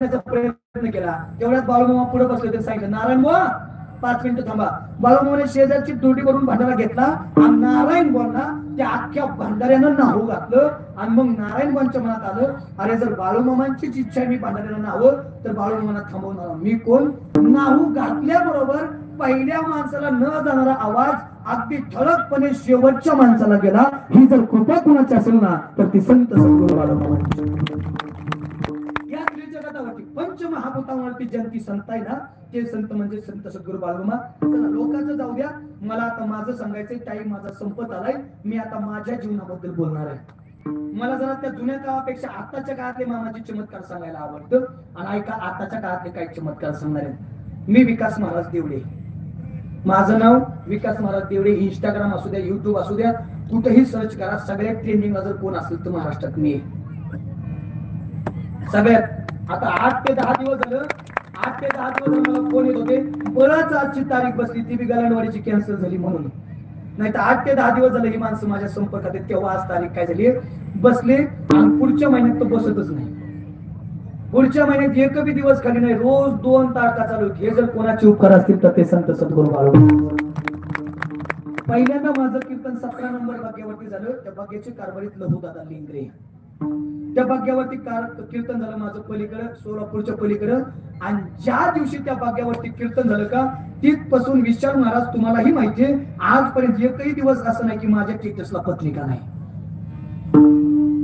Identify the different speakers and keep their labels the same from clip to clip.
Speaker 1: प्रयत्न केला. तेवढ्यात बाळूमामा पुढे बसले. ते सांगितलं, नारायण बुवा 5 मिनिटं थांबा. बाळूमामाने शेजारची दोडी भरून भांडारा घेतला आणि नारायण बुवांना त्या अख्ख्या भांडाऱ्यानं नाहू घातलं. आणि मग नारायण बुवांच्या मनात आलं, अरे जर बाळूमामांचीच इच्छा आहे मी भांडाऱ्यानं नाहवं तर बाळूमामांना थांबवणार मी कोण. नाहू घातल्याबरोबर पहिल्या माणसाला न जाणारा आवाज अगदी ठळकपणे शेवटच्या माणसाला गेला. ही जर कृपा कुणाची असेल ना तर ती संत सद्गुरू बाळूमामांची. या त्रिजगतावरती पंचमहाभूतावरती ज्यांची संत आहे ना ते संत म्हणजे संत सद्गुरू बाळूमामा. चला लोकांचं जाऊ द्या, मला आता माझं सांगायचंय. टाइम माझा संपत आलाय. मी आता माझ्या जीवनाबद्दल बोलणार आहे. मला जरा त्या जुन्या काळापेक्षा आताच्या काळातले मामाचे चमत्कार सांगायला आवडतं. आणि ऐका आताच्या काळातले काही चमत्कार सांगणार आहेत. मी विकास महाराज देवडे, माझं नाव विकास महाराज देवडे. इंस्टाग्राम असू द्या, युट्यूब असू द्या, कुठेही सर्च करा. सगळ्यात ट्रेंडिंगला जर कोण असेल तर महाराष्ट्रात मी सगळ्यात. आता 8 ते 10 दिवस झालं, 8 ते 10 दिवस मला फोन येत होते. बरंच आजची तारीख बसली ती बी गलांडवाडीची कॅन्सल झाली म्हणून. नाही तर 8 ते 10 दिवस झाले ही माणसं माझ्या संपर्कात आहेत. तेव्हा आज तारीख काय झाली बसले. आणि पुढच्या महिन्यात तर बसतच नाही. पुढच्या महिन्यात एक बी दिवस खाली नाही. रोज 2 तारखा चालू. हे जर कोणाचे उपकार असतील तर ते संत सद्गुरू बाळूमामा. पहिल्यांदा माझं कीर्तन 17 नंबर भाग्यावरती झालं. त्या भाग्याचे कारभारीत लहूदादा लिंगरे. त्या भाग्यावरती कीर्तन झालं माझं पलीकडं, सोलापूरच्या पलीकडं. आणि ज्या दिवशी त्या भाग्यावरती कीर्तन झालं का तिथपासून विशाल महाराज तुम्हालाही माहितीये आजपर्यंत एकही दिवस असं नाही की माझ्या स्टेटसला पत्रिका नाही.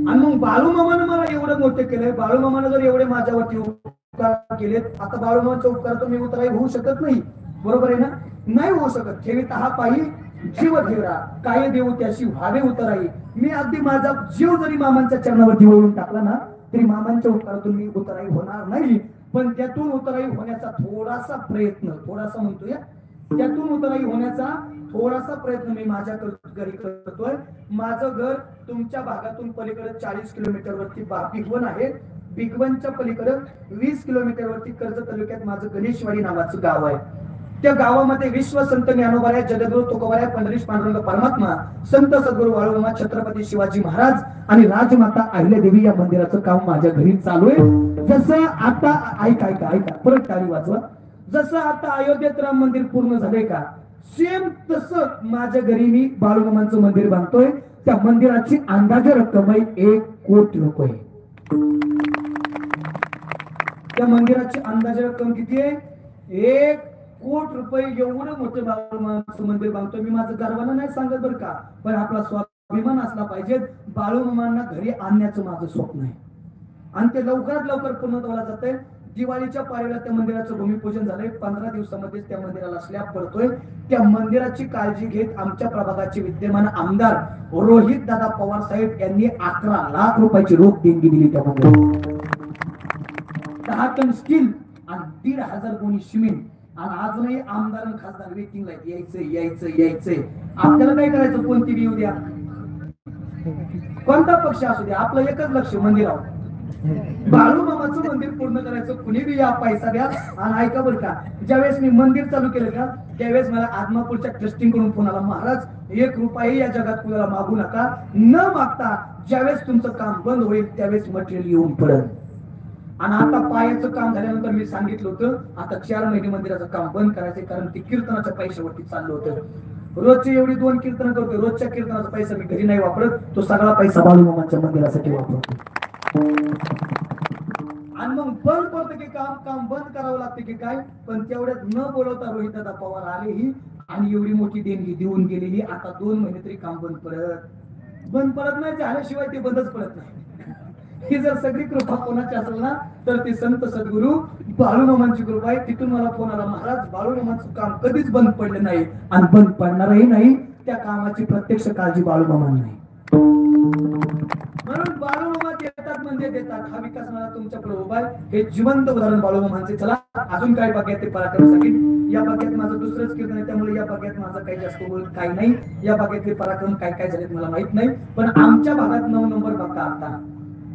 Speaker 1: आणि मग बाळूमामानं मला एवढं मोठे केलंय. बाळूमामानं जर एवढे माझ्यावरती उपकार केलेत, आता बाळूमामाचा उपकार तर मी उतराई होऊ शकत नाही. बरोबर आहे ना? नाही होऊ शकत. ठेवीत हा पायी जीव ठेवरा काय देऊ त्याशी व्हावे उतराई. मी अगदी माझा जीव जरी मामांच्या चरणावरती वळून टाकला ना तरी मामांच्या उपकारातून मी उतराई होणार नाही. पण त्यातून उतराई होण्याचा थोडासा प्रयत्न, थोडासा म्हणतोय, त्यातून उतराई होण्याचा थोडासा प्रयत्न मी माझ्या घरी करतोय. माझं घर तुमच्या भागातून पलीकडे 40 किलोमीटर वरती भिगवण आहे. भिगवणच्या पलीकडे 20 किलोमीटर वरती कर्जत तालुक्यात माझं गणेशवाडी नावाचं गाव आहे. त्या गावामध्ये विश्व संत ज्ञानोबा, जगद्गुरु तुकोबा, पंढरीश पांडुरंग परमात्मा, संत सद्गुरू बाळूमामा, छत्रपती शिवाजी महाराज आणि राजमाता अहिल्यादेवी या मंदिराचं काम माझ्या घरी चालू आहे. जसं आता ऐका ऐका ऐका परत टाळी वाजवा. जसं आता अयोध्येत राम मंदिर पूर्ण झालंय का सेम तसं माझ्या घरी मी बाळूमामांचं मंदिर बांधतोय. त्या मंदिराची अंदाजे रक्कम आहे 1 कोटी रुपये. त्या मंदिराची अंदाजे रक्कम किती आहे? 1 कोटी रुपये. एवढं मोठं बाळूमामांचं मंदिर बांधतोय मी. माझं गर्वानं नाही सांगत बरं का, पण आपला स्वाभिमान असला पाहिजे. बाळूमामांना घरी आणण्याचं माझं स्वप्न आहे आणि ते लवकरात लवकर पूर्णत्वाला जातंय. दिवाळीच्या पारीला त्या मंदिराचं भूमिपूजन झालंय. 15 दिवसामध्ये त्या मंदिराला स्लॅब पडतोय. त्या मंदिराची काळजी घेत आमच्या प्रभागाचे विद्यमान आमदार रोहित दादा पवार साहेब यांनी 11 लाख रुपयाची रोख देणगी दिली त्या मंदिराला. 10 टन स्टील आणि 1,500 गोणी सिमेंट. आणि अजूनही आमदार खासदार वेटिंगला यायचंय यायचंय यायचंय. आपल्याला काय करायचं? कोणती बी येऊ द्या, कोणता पक्ष असू द्या, आपलं एकच लक्ष मंदिरावर. बाळूमामाचं मंदिर पूर्ण करायचं. कुणी बी या, पैसा द्या. आणि ऐका बरं का, ज्यावेळेस मी मंदिर चालू केलं का त्यावेळेस मला आदमापूरच्या ट्रस्टिंग कडून फोन आला, महाराज 1 रुपयाही या जगात कुणाला मागू नका. न मागता ज्यावेळेस तुमचं काम बंद होईल त्यावेळेस मटेरियल येऊन पडेल. आणि आता पायाचं काम झाल्यानंतर मी सांगितलं होतं आता 4 महिने मंदिराचं काम बंद करायचं, कारण ते कीर्तनाच्या पैशावरती चाललं होतं. रोजची एवढी 2 कीर्तन करतो. रोजच्या कीर्तनाचा पैसा मी घरी नाही वापरत. तो सगळा पैसा बाळूमामाच्या मंदिरासाठी वापरतो. आणि मग बंद पडतं की काम बंद करावं लागतं की काय. पण तेवढ्यात न बोलवता रोहितदादा पवार आलेही आणि एवढी मोठी देणगी देऊन गेलेली. आता 2 महिने तरी काम बंद पडत नाही. झाल्याशिवाय ते बंदच पडत नाही. ही जर सगळी कृपा कोणाची असेल ना तर ती संत सद्गुरू बाळूमामांची कृपा आहे. तिथून मला फोन आला, महाराज बाळूमामांचं काम कधीच बंद पडलं नाही आणि बंद पडणारही नाही. त्या कामाची प्रत्यक्ष काळजी बाळूमामांना नाही. म्हणून बाळूमामा देतात म्हणजे देतात. हा विकास मला तुमच्या पुढे उभा आहे. हे जिवंत उदाहरण बाळूमामांचे. चला अजून काय भाग्यात ते पराक्रम सांगेन. या भाग्यात माझं दुसरंच कीर्तन आहे त्यामुळे या भाग्यात माझं काही जास्त बोलत काही नाही. या भाग्यातले पराक्रम काय काय झालेत मला माहित नाही. पण आमच्या भागात 9 नंबर भागा आता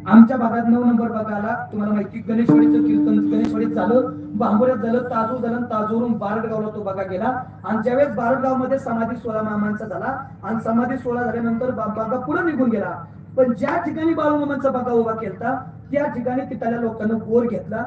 Speaker 1: आमच्या भागात 9 नंबर भाग आला. तुम्हाला माहिती गणेशवाडीचं कीर्तन गणेशवाडीत झालं, बांबोऱ्यात झालं, ताजूर झालं. ताजूरून बारडगावला तो बघा गेला. आणि ज्यावेळेस बारडगाव मध्ये समाधी सोहळा मामांचा झाला आणि समाधी सोहळा झाल्यानंतर बागा पुढे निघून गेला. पण ज्या ठिकाणी बाळूमामांचा बागा उभा केला त्या ठिकाणी तिथल्या लोकांना बोर घेतला